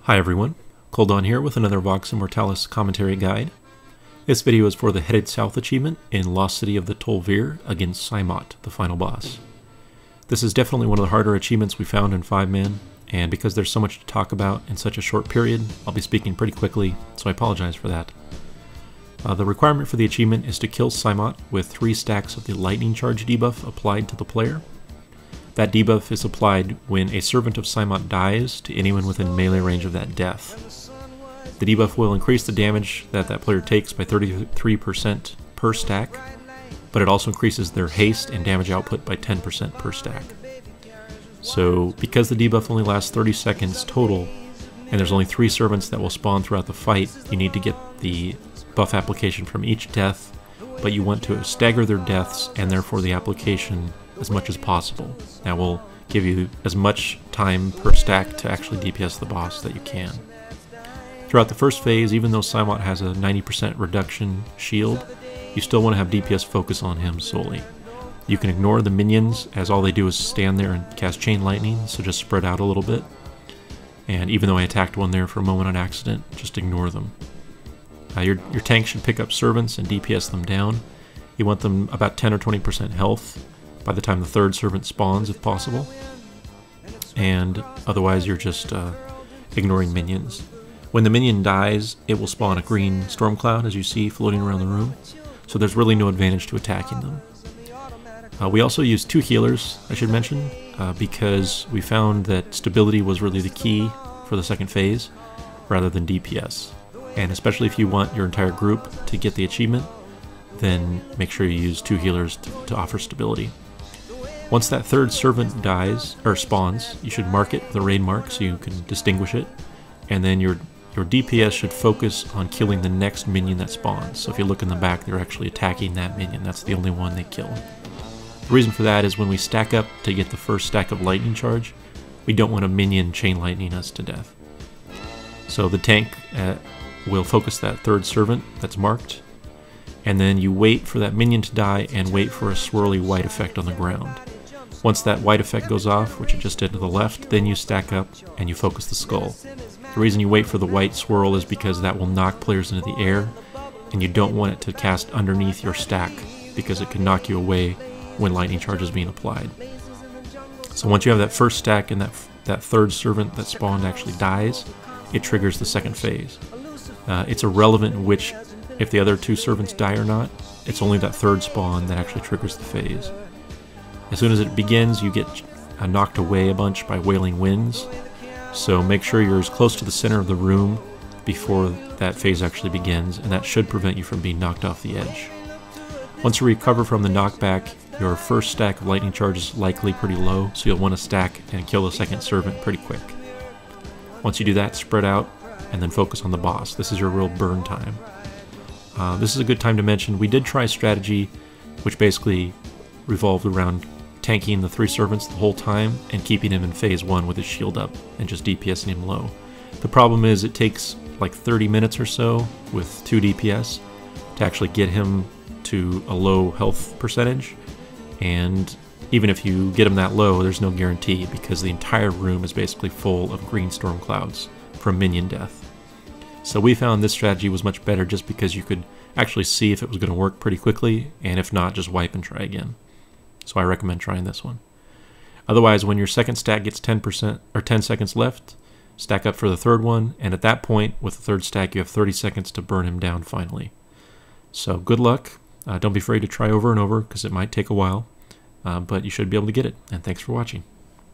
Hi everyone, Coldon here with another VOX Immortalis commentary guide. This video is for the Headed South achievement in Lost City of the Tor'vir against Saimot, the final boss. This is definitely one of the harder achievements we found in 5-man, and because there's so much to talk about in such a short period, I'll be speaking pretty quickly, so I apologize for that. The requirement for the achievement is to kill Saimot with 3 stacks of the lightning charge debuff applied to the player. That debuff is applied when a servant of Saimot dies to anyone within melee range of that death. The debuff will increase the damage that player takes by 33% per stack, but it also increases their haste and damage output by 10% per stack. So because the debuff only lasts 30 seconds total, and there's only 3 servants that will spawn throughout the fight, you need to get the buff application from each death, but you want to stagger their deaths and therefore the application as much as possible. That will give you as much time per stack to actually DPS the boss that you can. Throughout the first phase, even though Saimot has a 90% reduction shield, you still want to have DPS focus on him solely. You can ignore the minions, as all they do is stand there and cast Chain Lightning, so just spread out a little bit. And even though I attacked one there for a moment on accident, just ignore them. Your tank should pick up servants and DPS them down. You want them about 10 or 20% health by the time the 3rd servant spawns, if possible. And otherwise you're just ignoring minions. When the minion dies, it will spawn a green storm cloud, as you see floating around the room, so there's really no advantage to attacking them. We also used 2 healers, I should mention, because we found that stability was really the key for the second phase, rather than DPS. And especially if you want your entire group to get the achievement, then make sure you use 2 healers to offer stability. Once that 3rd servant dies, or spawns, you should mark it with a raid mark so you can distinguish it, and then your DPS should focus on killing the next minion that spawns. So if you look in the back, they're actually attacking that minion. That's the only one they kill. The reason for that is when we stack up to get the first stack of lightning charge, we don't want a minion chain lightning us to death. So the tank will focus that 3rd servant that's marked, and then you wait for that minion to die and wait for a swirly white effect on the ground. Once that white effect goes off, which it just did to the left, then you stack up and you focus the skull. The reason you wait for the white swirl is because that will knock players into the air, and you don't want it to cast underneath your stack because it can knock you away when lightning charge is being applied. So once you have that first stack and that 3rd servant that spawned actually dies, it triggers the second phase. It's irrelevant if the other 2 servants die or not. It's only that 3rd spawn that actually triggers the phase. As soon as it begins, you get knocked away a bunch by wailing winds, so make sure you're as close to the center of the room before that phase actually begins, and that should prevent you from being knocked off the edge. Once you recover from the knockback, your first stack of lightning charge is likely pretty low, so you'll want to stack and kill the 2nd servant pretty quick. Once you do that, spread out and then focus on the boss. This is your real burn time. This is a good time to mention we did try strategy, which basically revolved around tanking the 3 servants the whole time and keeping him in phase 1 with his shield up and just DPSing him low. The problem is it takes like 30 minutes or so with 2 DPS to actually get him to a low health percentage, and even if you get him that low, there's no guarantee because the entire room is basically full of green storm clouds from minion death. So we found this strategy was much better just because you could actually see if it was going to work pretty quickly, and if not, just wipe and try again. So I recommend trying this one. Otherwise, when your 2nd stack gets 10% or 10 seconds left, stack up for the 3rd one, and at that point, with the 3rd stack, you have 30 seconds to burn him down finally. So good luck. Don't be afraid to try over and over because it might take a while, but you should be able to get it. And thanks for watching.